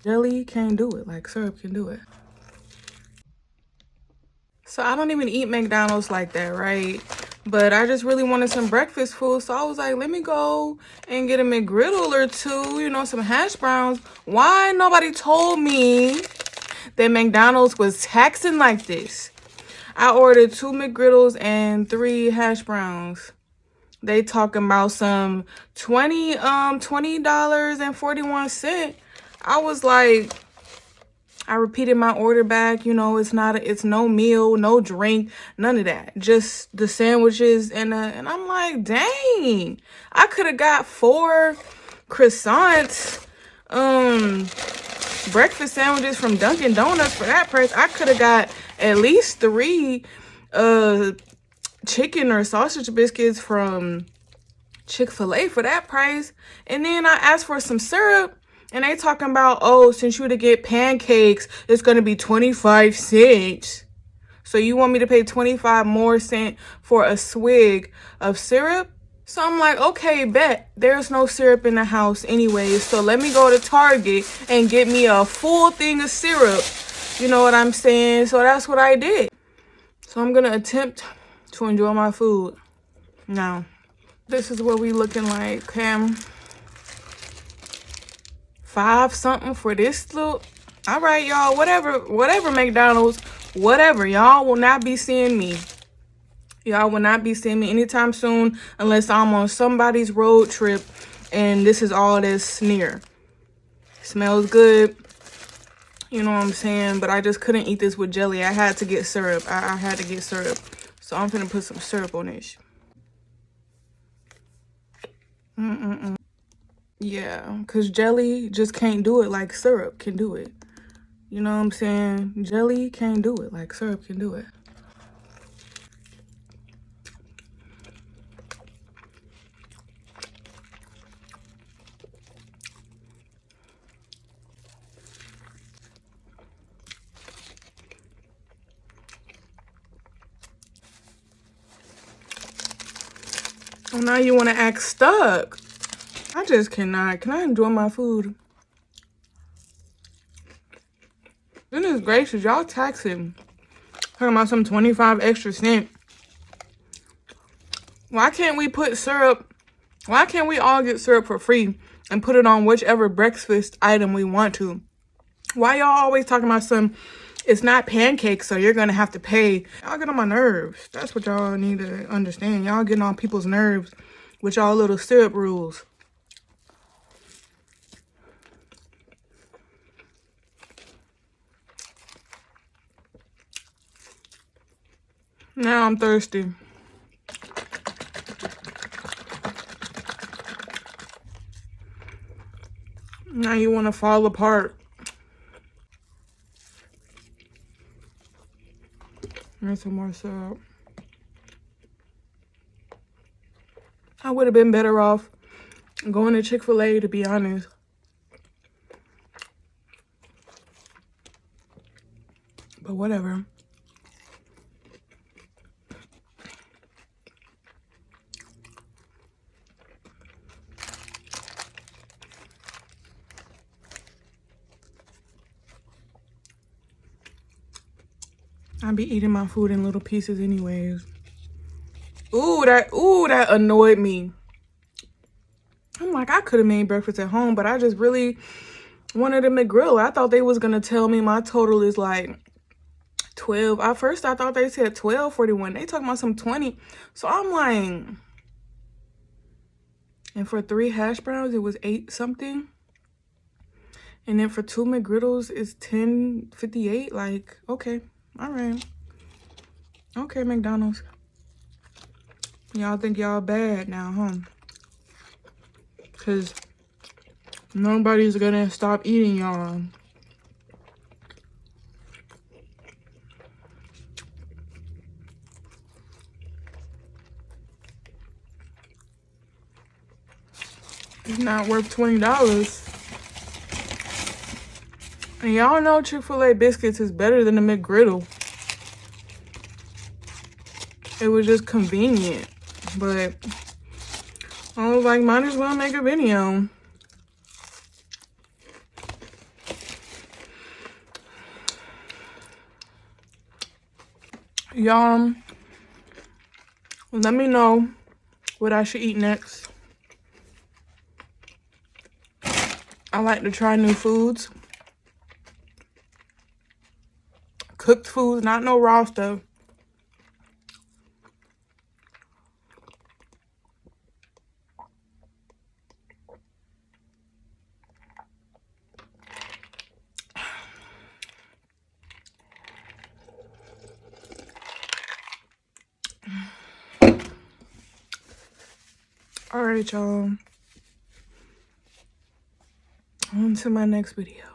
Jelly can't do it like syrup can do it. So I don't even eat McDonald's like that, right? But I just really wanted some breakfast food. So I was like, let me go and get a McGriddle or two, you know, some hash browns. Why nobody told me that McDonald's was taxing like this? I ordered 2 McGriddles and 3 hash browns. They talking about some $20.41. I was like, I repeated my order back. You know, it's no meal, no drink, none of that. Just the sandwiches and I'm like, dang, I could have got 4 croissants, breakfast sandwiches from Dunkin' Donuts for that price. I could have got at least 3 chicken or sausage biscuits from Chick-fil-A for that price. And then I asked for some syrup. And they talking about, oh, since you to get pancakes, it's going to be 25 cents. So you want me to pay 25 more cents for a swig of syrup? So I'm like, okay, bet. There's no syrup in the house anyway. So let me go to Target and get me a full thing of syrup. You know what I'm saying? So that's what I did. So I'm going to attempt to enjoy my food. Now, this is what we looking like, Cam. 5 something for this little. All right, y'all, whatever McDonald's, whatever. Y'all will not be seeing me. Y'all will not be seeing me anytime soon unless I'm on somebody's road trip and this is all that's near. Smells good. You know what I'm saying? But I just couldn't eat this with jelly. I had to get syrup. I had to get syrup. So I'm gonna put some syrup on this. Yeah, because jelly just can't do it like syrup can do it. You know what I'm saying? Jelly can't do it like syrup can do it. Oh, now you want to act stuck. I just cannot. Can I enjoy my food? Goodness gracious, y'all taxing. Talking about some 25 extra cent. Why can't we put syrup? Why can't we all get syrup for free and put it on whichever breakfast item we want to? Why y'all always talking about some, it's not pancakes, so you're going to have to pay? Y'all get on my nerves. That's what y'all need to understand. Y'all getting on people's nerves with y'all little syrup rules. Now I'm thirsty. Now you want to fall apart. There's some more syrup. I would have been better off going to Chick-fil-A, to be honest. But whatever. I be eating my food in little pieces anyways. Ooh, that annoyed me. I'm like, I could have made breakfast at home, but I just really wanted a McGriddle. I thought they was gonna tell me my total is like 12. At first I thought they said 12.41. They talking about some 20. So I'm like, and for 3 hash browns it was 8 something. And then for 2 McGriddles it's 10.58. Like, okay. All right. Okay, McDonald's. Y'all think y'all bad now, huh? Because nobody's gonna stop eating y'all. It's not worth $20. And y'all know Chick-fil-A biscuits is better than the McGriddle. It was just convenient. But I was like, might as well make a video. Y'all, let me know what I should eat next. I like to try new foods. Cooked foods, not no raw stuff. All right, y'all. On to my next video.